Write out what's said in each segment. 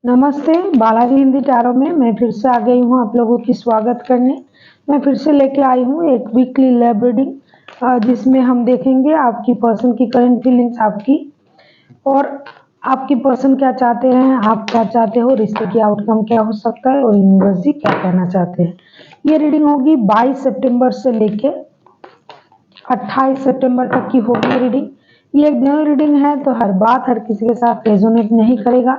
नमस्ते, बालाजी हिंदी टैरो में मैं फिर से आ गई हूँ आप लोगों की स्वागत करने। मैं फिर से लेके आई हूँ एक वीकली लैब रीडिंग जिसमें हम देखेंगे आपकी पर्सन की करंट फीलिंग्स आपकी और आपकी पर्सन क्या चाहते हैं, आप क्या चाहते हो, रिश्ते की आउटकम क्या हो सकता है और यूनिवर्स जी क्या कहना चाहते हैं। ये रीडिंग होगी 22 सितंबर से लेके 28 सितंबर तक की होगी रीडिंग। ये एक जनरल रीडिंग है तो हर बात हर किसी के साथ रेजोनेट नहीं करेगा।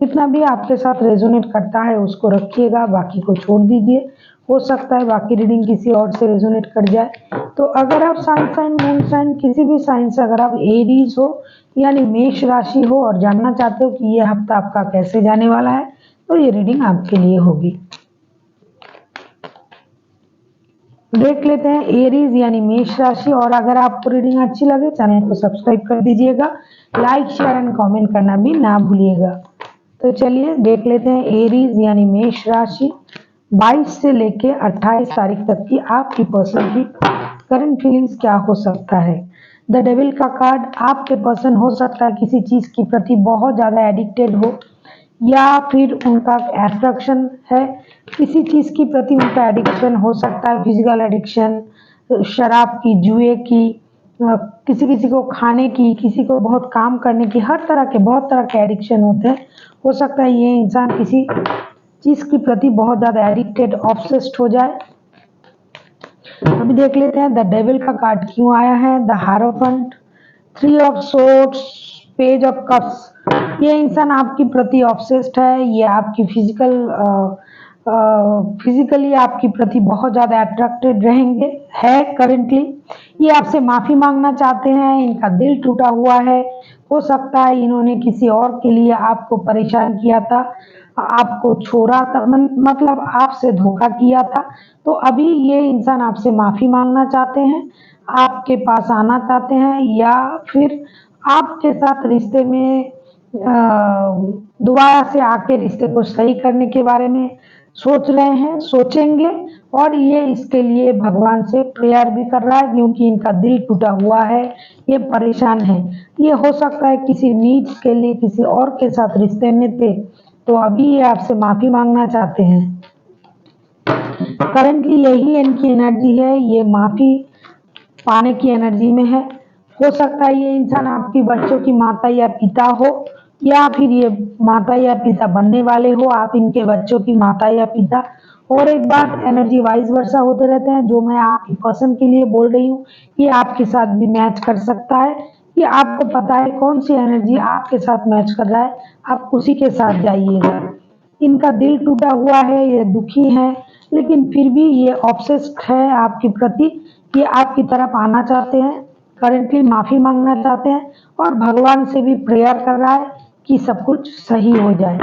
जितना भी आपके साथ रेजोनेट करता है उसको रखिएगा, बाकी को छोड़ दीजिए। हो सकता है बाकी रीडिंग किसी और से रेजोनेट कर जाए। तो अगर आप सन साइन मून साइन किसी भी साइन से अगर आप एरीज हो यानी मेष राशि हो और जानना चाहते हो कि ये हफ्ता आपका कैसे जाने वाला है तो ये रीडिंग आपके लिए होगी। देख लेते हैं एरीज यानी मेष राशि। और अगर आपको रीडिंग अच्छी लगे चैनल को सब्सक्राइब कर दीजिएगा, लाइक शेयर एंड कमेंट करना भी ना भूलिएगा। तो चलिए देख लेते हैं एरीज यानी मेष राशि 22 से लेके 28 तारीख तक की आपकी पर्सन की करंट फीलिंग्स क्या हो सकता है। द डेविल का कार्ड, आपके पर्सन हो सकता है किसी चीज के प्रति बहुत ज्यादा एडिक्टेड हो या फिर उनका एट्रैक्शन है किसी चीज के प्रति, उनका एडिक्शन हो सकता है फिजिकल एडिक्शन, शराब की, जुए की, किसी किसी को खाने की, किसी को बहुत काम करने की, हर तरह के बहुत तरह के एडिक्शन होते हैं। हो सकता है ये इंसान किसी चीज के प्रति बहुत ज्यादा एडिक्टेड ऑब्सेस्ड हो जाए। अभी देख लेते हैं द डेविल का कार्ड क्यों आया है। The हारोफेंट, 3 of swords, page of cups. ये इंसान आपके प्रति ऑब्सेस्ड है, ये आपकी फिजिकली आपके प्रति बहुत ज़्यादा अट्रैक्टेड रहेंगे है करेंटली। ये आपसे माफ़ी मांगना चाहते हैं, इनका दिल टूटा हुआ है। हो सकता है इन्होंने किसी और के लिए आपको परेशान किया था, आपको छोड़ा था, मतलब आपसे धोखा किया था। तो अभी ये इंसान आपसे माफ़ी मांगना चाहते हैं, आपके पास आना चाहते हैं या फिर आपके साथ रिश्ते में दोबारा से आके रिश्ते को सही करने के बारे में सोच रहे हैं, सोचेंगे। और ये इसके लिए भगवान से प्रेयर भी कर रहा है क्योंकि इनका दिल टूटा हुआ है, ये परेशान है। ये हो सकता है किसी नीड्स के लिए किसी और के साथ रिश्ते में थे तो अभी ये आपसे माफी मांगना चाहते हैं। करंटली यही इनकी एनर्जी है, ये माफी पाने की एनर्जी में है। हो सकता है ये इंसान आपकी बच्चों की माता या पिता हो या फिर ये माता या पिता बनने वाले हो, आप इनके बच्चों की माता या पिता। और एक बात, एनर्जी वाइज वर्सा होते रहते हैं, जो मैं आपकी पर्सन के लिए बोल रही हूँ ये आपके साथ भी मैच कर सकता है। ये आपको पता है कौन सी एनर्जी आपके साथ मैच कर रहा है, आप उसी के साथ जाइएगा। इनका दिल टूटा हुआ है, ये दुखी है लेकिन फिर भी ये ऑब्सेस्ड है आपके प्रति। ये आपकी तरफ आना चाहते हैं, करेंटली माफी मांगना चाहते हैं और भगवान से भी प्रेयर कर रहा है कि सब कुछ सही हो जाए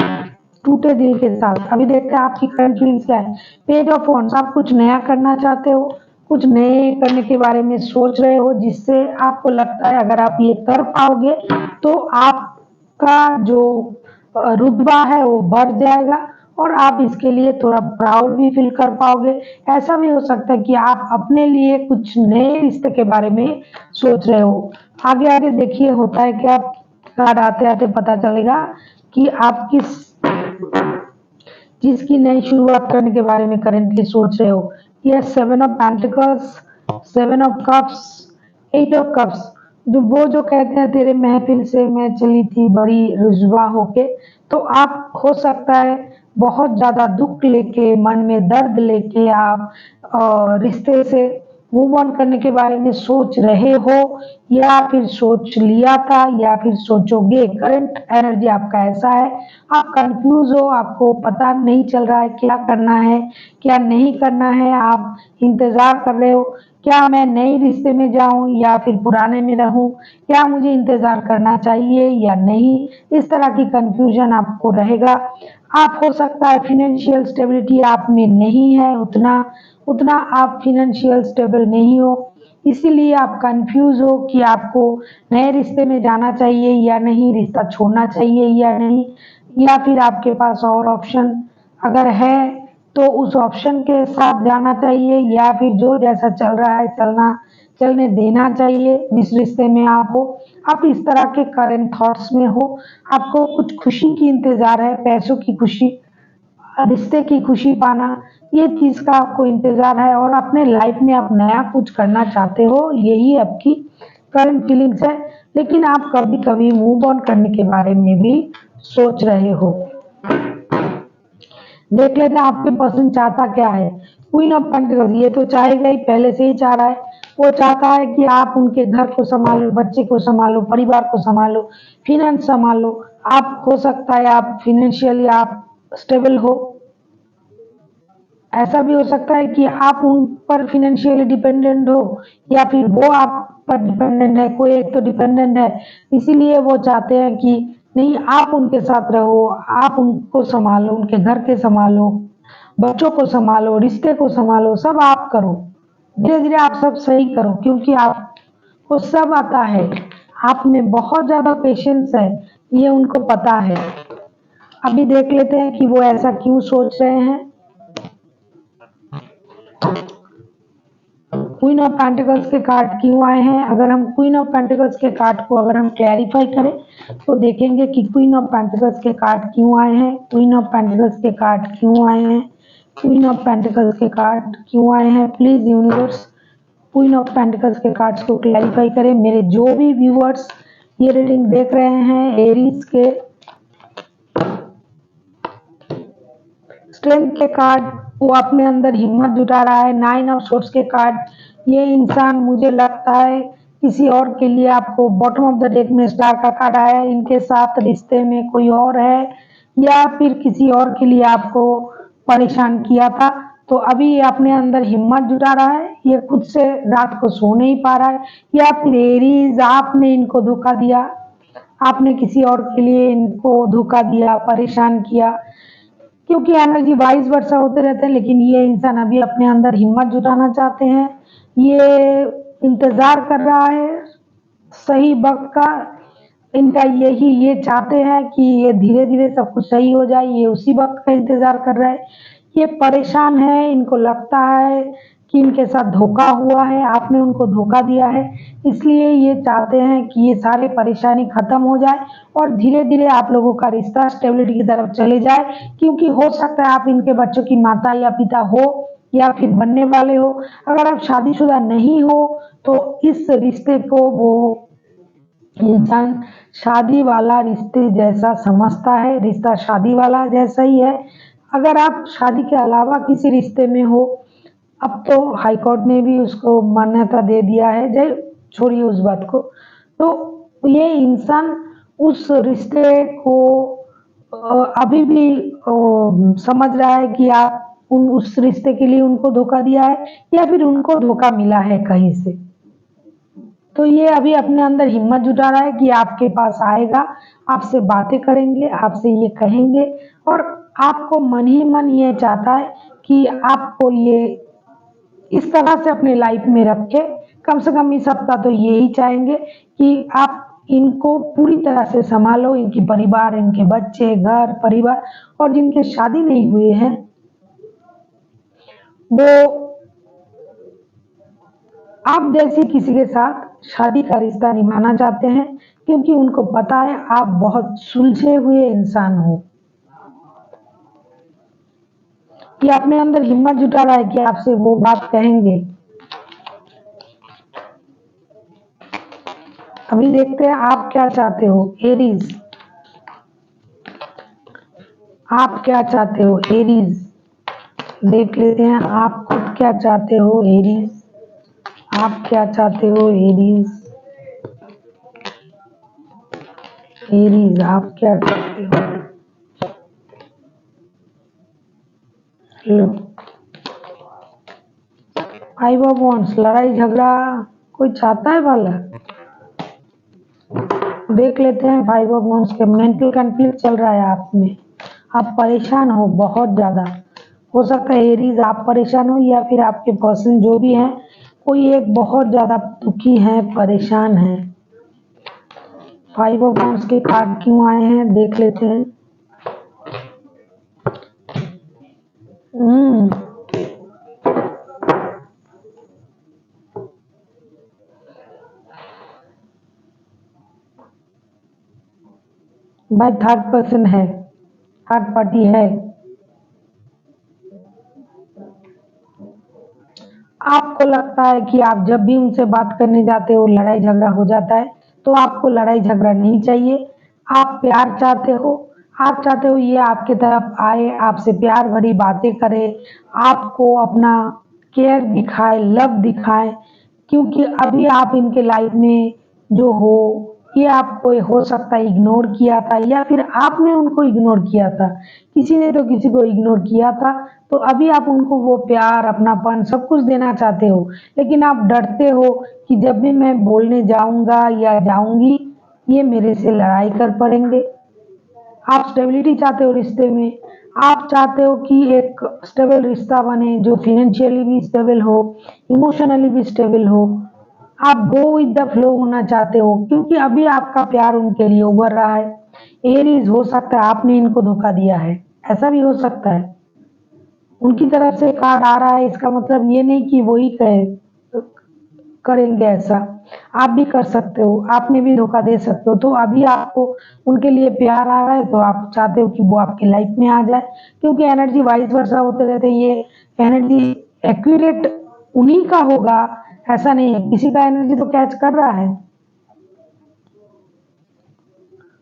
टूटे दिल के साथ। अभी देखते हैं आपकी करंट फीलिंग्स क्या है। पेज ऑफ वॉन्ड्स, आप कुछ नया करना चाहते हो, कुछ नए करने के बारे में सोच रहे हो जिससे आपको लगता है अगर आप ये कर पाओगे तो आपका जो रुतबा है वो बढ़ जाएगा और आप इसके लिए थोड़ा प्राउड भी फील कर पाओगे। ऐसा भी हो सकता है कि आप अपने लिए कुछ नए रिश्ते के बारे में सोच रहे हो। आगे आगे देखिए होता है क्या, कार्ड आते आते पता चलेगा कि आप किस चीज की नई शुरुआत करने के बारे में करेंटली सोच रहे हो। ये 7 of pentacles, 7 of cups, 8 of cups. जो कहते हैं तेरे महफिल से मैं चली थी बड़ी रुजवा होके, तो आप हो सकता है बहुत ज्यादा दुख लेके, मन में दर्द लेके आप रिश्ते से मूव ऑन करने के बारे में सोच रहे हो या फिर सोच लिया था या फिर सोचोगे। करंट एनर्जी आपका ऐसा है, आप कंफ्यूज हो, आपको पता नहीं चल रहा है क्या करना है क्या नहीं करना है। आप इंतजार कर रहे हो, क्या मैं नए रिश्ते में जाऊं या फिर पुराने में रहूं, क्या मुझे इंतजार करना चाहिए या नहीं। इस तरह की कंफ्यूजन आपको रहेगा। आप हो सकता है फिनेंशियल स्टेबिलिटी आप में नहीं है, उतना उतना आप फिनेंशियल स्टेबल नहीं हो, इसीलिए आप कंफ्यूज हो कि आपको नए रिश्ते में जाना चाहिए या नहीं, रिश्ता छोड़ना चाहिए या नहीं, या फिर आपके पास और ऑप्शन अगर है तो उस ऑप्शन के साथ जाना चाहिए या फिर जो जैसा चल रहा है चलना चलने देना चाहिए जिस रिश्ते में आप हो। आप इस तरह के करंट थॉट्स में हो, आपको कुछ खुशी की इंतजार है, पैसों की खुशी, रिश्ते की खुशी पाना, ये चीज़ का आपको इंतजार है और अपने लाइफ में आप नया कुछ करना चाहते हो, यही आपकी करंट फीलिंग्स है। लेकिन आप कभी कभी मूव ऑन करने के बारे में भी सोच रहे हो। देख लेते हैं आपके पर्सन चाहता क्या है। क्वीन ऑफ पेंटिकल्स, ये तो चाहेगा ही, पहले से ही चाह रहा है। वो चाहता है कि आप उनके घर को संभालो, बच्चे को संभालो, परिवार को संभालो, फिनेंस संभालो। आप हो सकता है आप फिनेंशियली आप स्टेबल हो, ऐसा भी हो सकता है कि आप उन पर फिनेंशियली डिपेंडेंट हो या फिर वो आप पर डिपेंडेंट है, कोई एक तो डिपेंडेंट है। इसीलिए वो चाहते हैं कि नहीं, आप उनके साथ रहो, आप उनको संभालो, उनके घर के संभालो, बच्चों को संभालो, रिश्ते को संभालो, सब आप करो। धीरे धीरे आप सब सही करो क्योंकि आपको सब आता है। आप में बहुत ज्यादा पेशेंस है, ये उनको पता है। अभी देख लेते हैं कि वो ऐसा क्यों सोच रहे हैं। क्वीन ऑफ पेंटिकल्स के कार्ड क्यों आए हैं। अगर हम क्वीन ऑफ पेंटिकल्स के कार्ड को अगर हम क्लैरिफाई करें तो देखेंगे कि क्वीन ऑफ पेंटिकल्स के कार्ड क्यों आए हैं, क्वीन ऑफ पेंटिकल्स के कार्ड क्यों आए हैं, क्वीन ऑफ पेंटिकल्स के कार्ड क्यों आए हैं। Please universe queen of pentacles के कार्ड्स को क्लैरिफाई करें। मेरे जो भी व्यूअर्स ये रीडिंग देख रहे हैं, एरीज के स्ट्रेंथ के कार्ड, वो अपने अंदर हिम्मत जुटा रहा है। नाइन ऑफ सोर्ड्स के कार्ड, ये इंसान मुझे लगता है किसी और के लिए, आपको बॉटम ऑफ द डेक में स्टार का कार्ड आया है, इनके साथ रिश्ते में कोई और है या फिर किसी और के लिए आपको परेशान किया था। तो अभी ये अपने अंदर हिम्मत जुटा रहा है, ये खुद से रात को सो नहीं पा रहा है। या फिर एरीज आपने इनको धोखा दिया, आपने किसी और के लिए इनको धोखा दिया, परेशान किया, क्योंकि एनर्जी वाइज वर्षा होते रहते हैं। लेकिन ये इंसान अभी अपने अंदर हिम्मत जुटाना चाहते हैं, ये इंतजार कर रहा है सही वक्त का। इनका यही ये चाहते हैं कि ये धीरे धीरे सब कुछ सही हो जाए, ये उसी वक्त का इंतजार कर रहा है। ये परेशान है, इनको लगता है कि इनके साथ धोखा हुआ है, आपने उनको धोखा दिया है, इसलिए ये चाहते हैं कि ये सारी परेशानी खत्म हो जाए और धीरे धीरे आप लोगों का रिश्ता स्टेबिलिटी की तरफ चले जाए। क्योंकि हो सकता है आप इनके बच्चों की माता या पिता हो या फिर बनने वाले हो। अगर आप शादीशुदा नहीं हो तो इस रिश्ते को वो इंसान शादी वाला रिश्ते जैसा समझता है, रिश्ता शादी वाला जैसा ही है। अगर आप शादी के अलावा किसी रिश्ते में हो, अब तो हाई कोर्ट ने भी उसको मान्यता दे दिया है, जय छोड़िए उस बात को। तो ये इंसान उस रिश्ते को अभी भी समझ रहा है कि आप उन उस रिश्ते के लिए उनको धोखा दिया है या फिर उनको धोखा मिला है कहीं से। तो ये अभी अपने अंदर हिम्मत जुटा रहा है कि आपके पास आएगा, आपसे बातें करेंगे, आपसे ये कहेंगे और आपको मन ही मन ये चाहता है कि आपको ये इस तरह से अपने लाइफ में रखे। कम से कम इस हफ्ता तो यही चाहेंगे कि आप इनको पूरी तरह से संभालो, इनकी परिवार, इनके बच्चे, घर परिवार, और जिनके शादी नहीं हुए हैं वो आप जैसी किसी के साथ शादी का रिश्ता निभाना चाहते हैं। क्योंकि उनको पता है आप बहुत सुलझे हुए इंसान हो। कि अपने अंदर हिम्मत जुटा रहा है कि आपसे वो बात कहेंगे। अभी देखते हैं आप क्या चाहते हो एरीज, आप क्या चाहते हो एरीज। देख लेते हैं आप खुद क्या चाहते हो एरीज, आप क्या चाहते हो एरीज। एरीज आप क्या चाहते हो। लो, फाइव ऑफ वांड्स, लड़ाई झगड़ा कोई चाहता है वाला। देख लेते हैं फाइव ऑफ वांड्स के मेंटल कंफ्लिक्ट चल रहा है आप में, आप परेशान हो बहुत ज्यादा। हो सकता है एरीज आप परेशान हो या फिर आपके पर्सन जो भी हैं कोई एक बहुत ज्यादा दुखी है, परेशान है। फाइव ऑफ वांड्स के कार्ड क्यों आए हैं देख लेते हैं। हम्म भाई थर्ड पर्सन है, थर्ड पार्टी है। आपको लगता है कि आप जब भी उनसे बात करने जाते हो लड़ाई झगड़ा हो जाता है, तो आपको लड़ाई झगड़ा नहीं चाहिए। आप प्यार चाहते हो, आप चाहते हो ये आपकी तरफ आए, आपसे प्यार भरी बातें करे, आपको अपना केयर दिखाए, लव दिखाए, क्योंकि अभी आप इनके लाइफ में जो हो, ये आपको हो सकता है इग्नोर किया था या फिर आपने उनको इग्नोर किया था। किसी ने तो किसी को इग्नोर किया था, तो अभी आप उनको वो प्यार, अपनापन सब कुछ देना चाहते हो, लेकिन आप डरते हो कि जब भी मैं बोलने जाऊँगा या जाऊँगी, ये मेरे से लड़ाई कर पड़ेंगे। आप स्टेबिलिटी चाहते हो रिश्ते में, आप चाहते हो कि एक स्टेबल रिश्ता बने जो फाइनेंशियली भी स्टेबल हो, इमोशनली भी स्टेबल हो। आप गो विद द फ्लो होना चाहते हो, क्योंकि अभी आपका प्यार उनके लिए उभर रहा है। एरीज हो सकता है आपने इनको धोखा दिया है, ऐसा भी हो सकता है। उनकी तरफ से कार्ड आ रहा है, इसका मतलब ये नहीं कि वही कहे करेंगे ऐसा। आप भी कर सकते हो, आपने भी धोखा दे सकते हो। तो अभी आपको उनके लिए प्यार आ रहा है, तो आप चाहते हो कि वो आपकी लाइफ में आ जाए, क्योंकि एनर्जी वाइस वर्सा होते रहते हैं। ये एनर्जी एक्यूरेट उन्हीं का होगा, ऐसा नहीं है, किसी का एनर्जी तो कैच कर रहा है।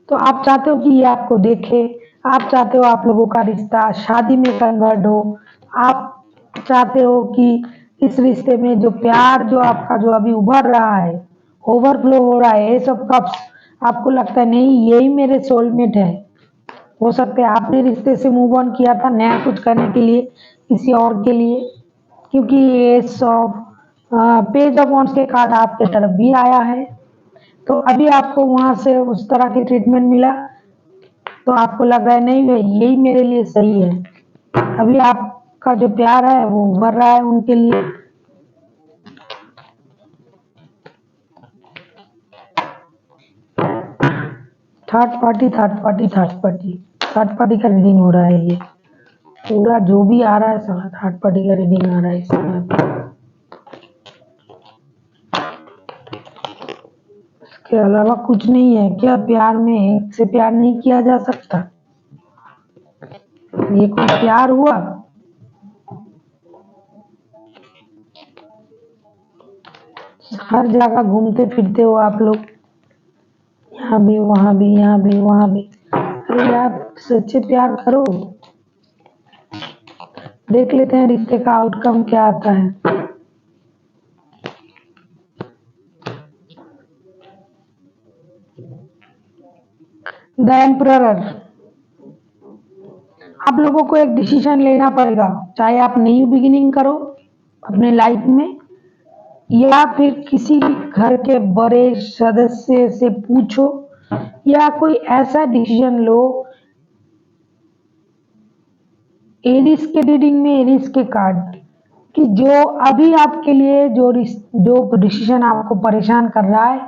तो आप चाहते हो कि ये आपको देखे, आप चाहते हो आप लोगों का रिश्ता शादी में कन्वर्ट हो, आप चाहते हो कि इस रिश्ते में जो प्यार जो आपका जो अभी उभर रहा है, ओवरफ्लो हो रहा है, ये सब कप्स आपको लगता है नहीं यही मेरे सोलमेट है। हो सकता है आपने रिश्ते से मूव ऑन किया था नया कुछ करने के लिए, किसी और के लिए, क्योंकि ये सब पेज ऑफ वॉन्ड्स के कार्ड आपके तरफ भी आया है। तो अभी आपको वहां से उस तरह की ट्रीटमेंट मिला, तो आपको लग रहा है नहीं भाई यही मेरे लिए सही है। अभी आपका जो प्यार है वो उभर रहा है उनके लिए। Third party, third party, third party, third party का रीडिंग हो रहा है। ये पूरा जो भी आ रहा है सारा थर्ड पार्टी का रीडिंग आ रहा है इसमें। इसके अलावा कुछ नहीं है। क्या प्यार में एक से प्यार नहीं किया जा सकता? ये कोई प्यार हुआ? हर जगह घूमते फिरते हो आप लोग, यहाँ भी वहां भी, यहाँ भी वहां भी। अरे आप सच्चे प्यार करो, देख लेते हैं रिश्ते का आउटकम क्या आता है। द एम्परर, आप लोगों को एक डिसीजन लेना पड़ेगा, चाहे आप न्यू बिगिनिंग करो अपने लाइफ में, या फिर किसी घर के बड़े सदस्य से पूछो, या कोई ऐसा डिसीजन लो। एरिस के रीडिंग में एरिस के कार्ड कि जो अभी आपके लिए जो डिसीजन आपको परेशान कर रहा है,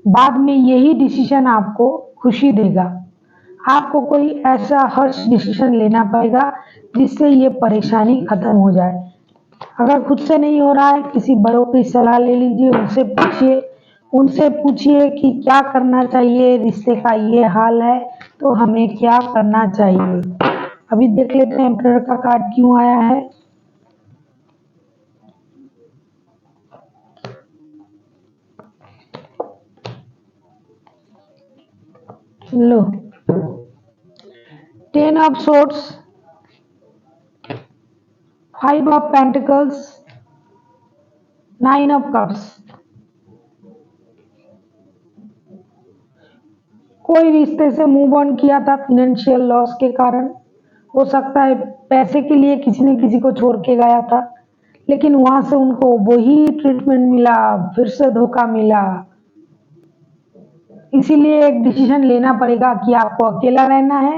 बाद में यही डिसीजन आपको खुशी देगा। आपको कोई ऐसा हर्ष डिसीजन लेना पड़ेगा जिससे ये परेशानी खत्म हो जाए। अगर खुद से नहीं हो रहा है, किसी बड़ों की सलाह ले लीजिए, उनसे पूछिए कि क्या करना चाहिए, रिश्ते का ये हाल है तो हमें क्या करना चाहिए। अभी देख लेते हैं एम्परर का कार्ड क्यों आया है। लो, 10 of swords, 5 of pentacles, 9 of cups. कोई रिश्ते से मूव ऑन किया था फाइनेंशियल लॉस के कारण, हो सकता है पैसे के लिए किसी ने किसी को छोड़ के गया था, लेकिन वहां से उनको वही ट्रीटमेंट मिला, फिर से धोखा मिला। इसीलिए एक डिसीजन लेना पड़ेगा कि आपको अकेला रहना है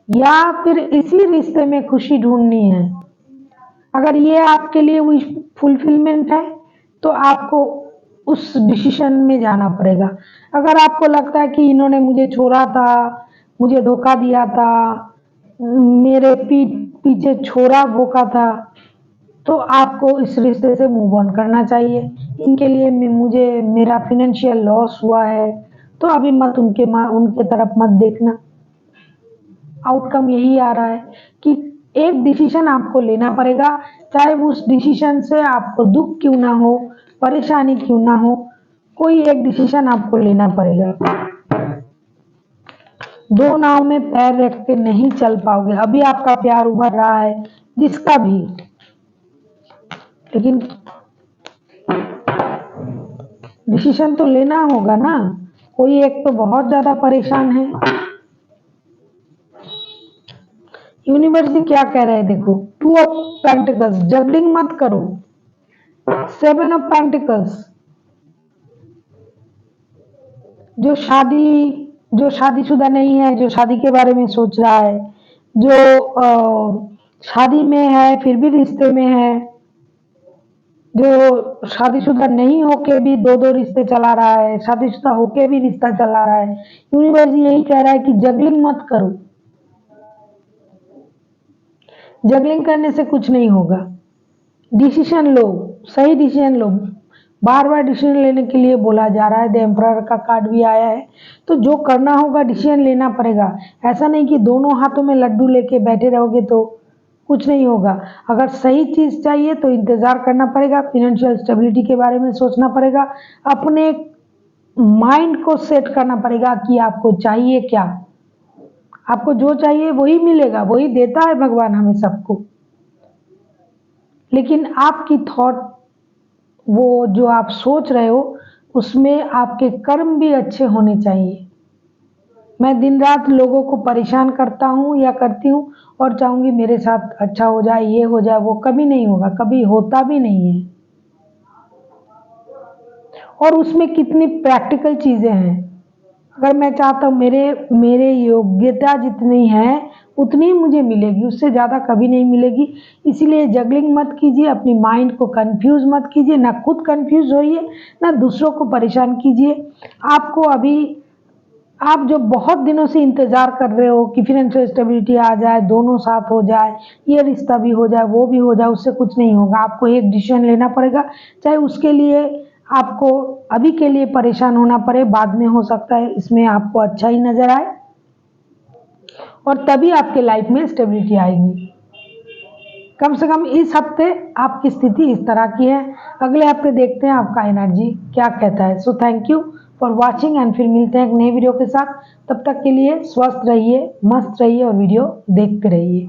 या फिर इसी रिश्ते में खुशी ढूंढनी है। अगर ये आपके लिए विश फुलफिलमेंट है तो आपको उस डिसीजन में जाना पड़ेगा। अगर आपको लगता है कि इन्होंने मुझे छोड़ा था, मुझे धोखा दिया था, मेरे पीठ पीछे छोरा भोंका था, तो आपको इस रिश्ते से मूव ऑन करना चाहिए। इनके लिए मुझे मेरा फाइनेंशियल लॉस हुआ है, तो अभी मत उनके तरफ मत देखना। आउटकम यही आ रहा है कि एक डिसीजन आपको लेना पड़ेगा, चाहे उस डिसीजन से आपको दुख क्यों ना हो, परेशानी क्यों ना हो, कोई एक डिसीजन आपको लेना पड़ेगा। दो नाव में पैर रख के नहीं चल पाओगे। अभी आपका प्यार उभर रहा है जिसका भी, लेकिन डिसीजन तो लेना होगा ना। कोई एक तो बहुत ज्यादा परेशान है। यूनिवर्सिटी क्या कह रहा है देखो, 2 ऑफ पेंटिकल्स, जगलिंग मत करो। 7 ऑफ पेंटिकल्स, जो शादीशुदा नहीं है, जो शादी के बारे में सोच रहा है, जो शादी में है फिर भी रिश्ते में है, जो शादीशुदा नहीं होके भी 2-2 रिश्ते चला रहा है, शादीशुदा होके भी रिश्ता चला रहा है, यूनिवर्स यही कह रहा है कि जगलिंग मत करो। जगलिंग करने से कुछ नहीं होगा। डिसीजन लो, सही डिसीजन लो। बार बार डिसीजन लेने के लिए बोला जा रहा है। द एम्परर का कार्ड भी आया है, तो जो करना होगा डिसीजन लेना पड़ेगा। ऐसा नहीं कि दोनों हाथों में लड्डू लेके बैठे रहोगे तो कुछ नहीं होगा। अगर सही चीज चाहिए तो इंतजार करना पड़ेगा, फाइनेंशियल स्टेबिलिटी के बारे में सोचना पड़ेगा, अपने माइंड को सेट करना पड़ेगा कि आपको चाहिए क्या। आपको जो चाहिए वही मिलेगा, वही देता है भगवान हमें सबको। लेकिन आपकी थॉट, वो जो आप सोच रहे हो, उसमें आपके कर्म भी अच्छे होने चाहिए। मैं दिन रात लोगों को परेशान करता हूँ या करती हूँ और चाहूंगी मेरे साथ अच्छा हो जाए, ये हो जाए, वो कभी नहीं होगा, कभी होता भी नहीं है। और उसमें कितनी प्रैक्टिकल चीजें हैं। अगर मैं चाहता हूँ मेरे योग्यता जितनी है उतनी ही मुझे मिलेगी, उससे ज़्यादा कभी नहीं मिलेगी। इसीलिए जगलिंग मत कीजिए, अपनी माइंड को कंफ्यूज मत कीजिए, ना खुद कंफ्यूज होइए, ना दूसरों को परेशान कीजिए। आपको अभी, आप जो बहुत दिनों से इंतजार कर रहे हो कि फाइनेंशियल स्टेबिलिटी आ जाए, दोनों साथ हो जाए, ये रिश्ता भी हो जाए, वो भी हो जाए, उससे कुछ नहीं होगा। आपको एक डिसीजन लेना पड़ेगा, चाहे उसके लिए आपको अभी के लिए परेशान होना पड़े, बाद में हो सकता है इसमें आपको अच्छा ही नजर आए और तभी आपके लाइफ में स्टेबिलिटी आएगी। कम से कम इस हफ्ते आपकी स्थिति इस तरह की है। अगले हफ्ते देखते हैं आपका एनर्जी क्या कहता है। So thank you for watching and फिर मिलते हैं एक नए वीडियो के साथ। तब तक के लिए स्वस्थ रहिए, मस्त रहिए और वीडियो देखते रहिए।